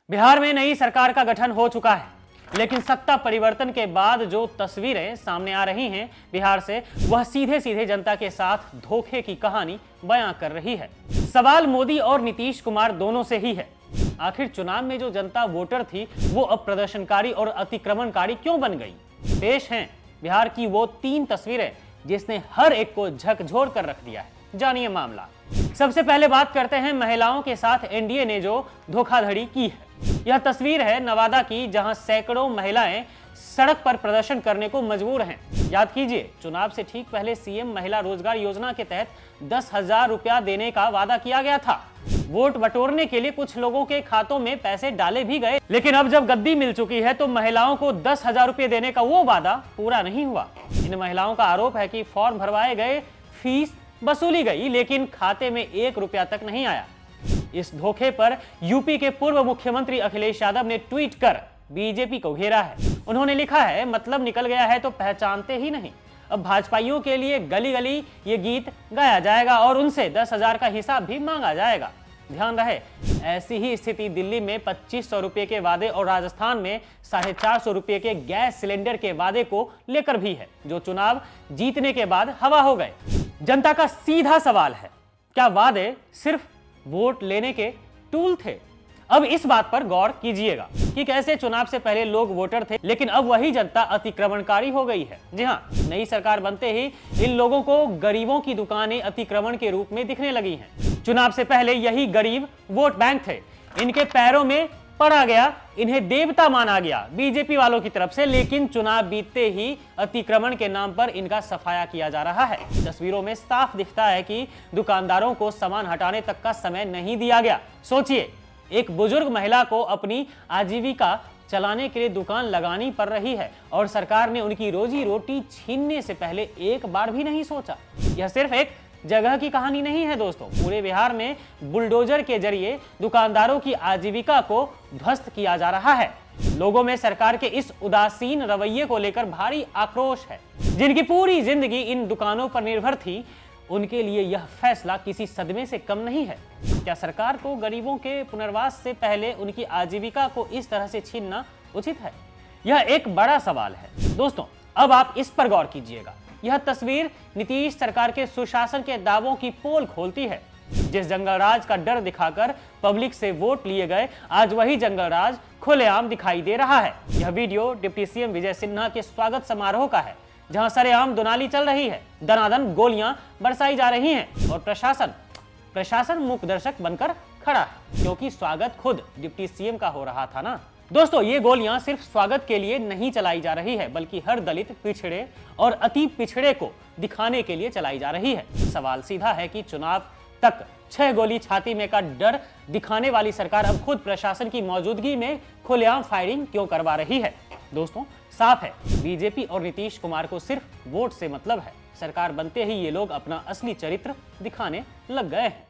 बिहार में नई सरकार का गठन हो चुका है, लेकिन सत्ता परिवर्तन के बाद जो तस्वीरें सामने आ रही हैं बिहार से, वह सीधे सीधे जनता के साथ धोखे की कहानी बयां कर रही है। सवाल मोदी और नीतीश कुमार दोनों से ही है। आखिर चुनाव में जो जनता वोटर थी वो अब प्रदर्शनकारी और अतिक्रमणकारी क्यों बन गई? पेश हैं बिहार की वो 3 तस्वीरें जिसने हर एक को झकझोर कर रख दिया है। जानिए मामला। सबसे पहले बात करते हैं महिलाओं के साथ एनडीए ने जो धोखाधड़ी की है। यह तस्वीर है नवादा की, जहां सैकड़ों महिलाएं सड़क पर प्रदर्शन करने को मजबूर हैं। याद कीजिए, चुनाव से ठीक पहले सीएम महिला रोजगार योजना के तहत 10,000 रुपया देने का वादा किया गया था। वोट बटोरने के लिए कुछ लोगों के खातों में पैसे डाले भी गए, लेकिन अब जब गद्दी मिल चुकी है तो महिलाओं को 10,000 रुपये देने का वो वादा पूरा नहीं हुआ। इन महिलाओं का आरोप है कि फॉर्म भरवाए गए, फीस वसूली गई, लेकिन खाते में 1 रुपया तक नहीं आया। इस धोखे पर यूपी के पूर्व मुख्यमंत्री अखिलेश यादव ने ट्वीट कर बीजेपी को घेरा है। उन्होंने लिखा है, मतलब निकल गया है तो पहचानते ही नहीं। अब भाजपाइयों के लिए गली गली ये गीत गाया जाएगा और उनसे 10,000 का हिसाब भी मांगा जाएगा। ध्यान रहे, ऐसी ही स्थिति दिल्ली में 2500 रुपये के वादे और राजस्थान में 450 रुपये के गैस सिलेंडर के वादे को लेकर भी है, जो चुनाव जीतने के बाद हवा हो गए। जनता का सीधा सवाल है, क्या वादे सिर्फ वोट लेने के टूल थे? अब इस बात पर गौर कीजिएगा कि कैसे चुनाव से पहले लोग वोटर थे, लेकिन अब वही जनता अतिक्रमणकारी हो गई है। जी हाँ, नई सरकार बनते ही इन लोगों को गरीबों की दुकानें अतिक्रमण के रूप में दिखने लगी हैं। चुनाव से पहले यही गरीब वोट बैंक थे, इनके पैरों में पड़ा गया, इन्हें देवता माना गया बीजेपी वालों की तरफ से, लेकिन चुनाव बीतते ही अतिक्रमण के नाम पर इनका सफाया किया जा रहा है। तस्वीरों में साफ दिखता है कि दुकानदारों को सामान हटाने तक का समय नहीं दिया गया। सोचिए, एक बुजुर्ग महिला को अपनी आजीविका चलाने के लिए दुकान लगानी पड़ रही है और सरकार ने उनकी रोजी रोटी छीनने से पहले एक बार भी नहीं सोचा। यह सिर्फ एक जगह की कहानी नहीं है दोस्तों, पूरे बिहार में बुलडोजर के जरिए दुकानदारों की आजीविका को ध्वस्त किया जा रहा है। लोगों में सरकार के इस उदासीन रवैये को लेकर भारी आक्रोश है। जिनकी पूरी जिंदगी इन दुकानों पर निर्भर थी, उनके लिए यह फैसला किसी सदमे से कम नहीं है। क्या सरकार को गरीबों के पुनर्वास से पहले उनकी आजीविका को इस तरह से छीनना उचित है? यह एक बड़ा सवाल है दोस्तों। अब आप इस पर गौर कीजिएगा। यह तस्वीर नीतीश सरकार के सुशासन के दावों की पोल खोलती है। जिस जंगलराज का डर दिखाकर पब्लिक से वोट लिए गए, आज वही जंगलराज खुलेआम दिखाई दे रहा है। यह video deputy CM Vijay Sinha के स्वागत समारोह का है, जहां सरेआम दुनाली चल रही है, दनादन गोलियां बरसाई जा रही हैं और प्रशासन मूक दर्शक बनकर खड़ा है, क्योंकि स्वागत खुद डिप्टी सीएम का हो रहा था ना। दोस्तों, ये गोलियां सिर्फ स्वागत के लिए नहीं चलाई जा रही है, बल्कि हर दलित, पिछड़े और अति पिछड़े को दिखाने के लिए चलाई जा रही है। सवाल सीधा है कि चुनाव तक 6 गोली छाती में का डर दिखाने वाली सरकार अब खुद प्रशासन की मौजूदगी में खुलेआम फायरिंग क्यों करवा रही है? दोस्तों, साफ है, बीजेपी और नीतीश कुमार को सिर्फ वोट से मतलब है। सरकार बनते ही ये लोग अपना असली चरित्र दिखाने लग गए हैं।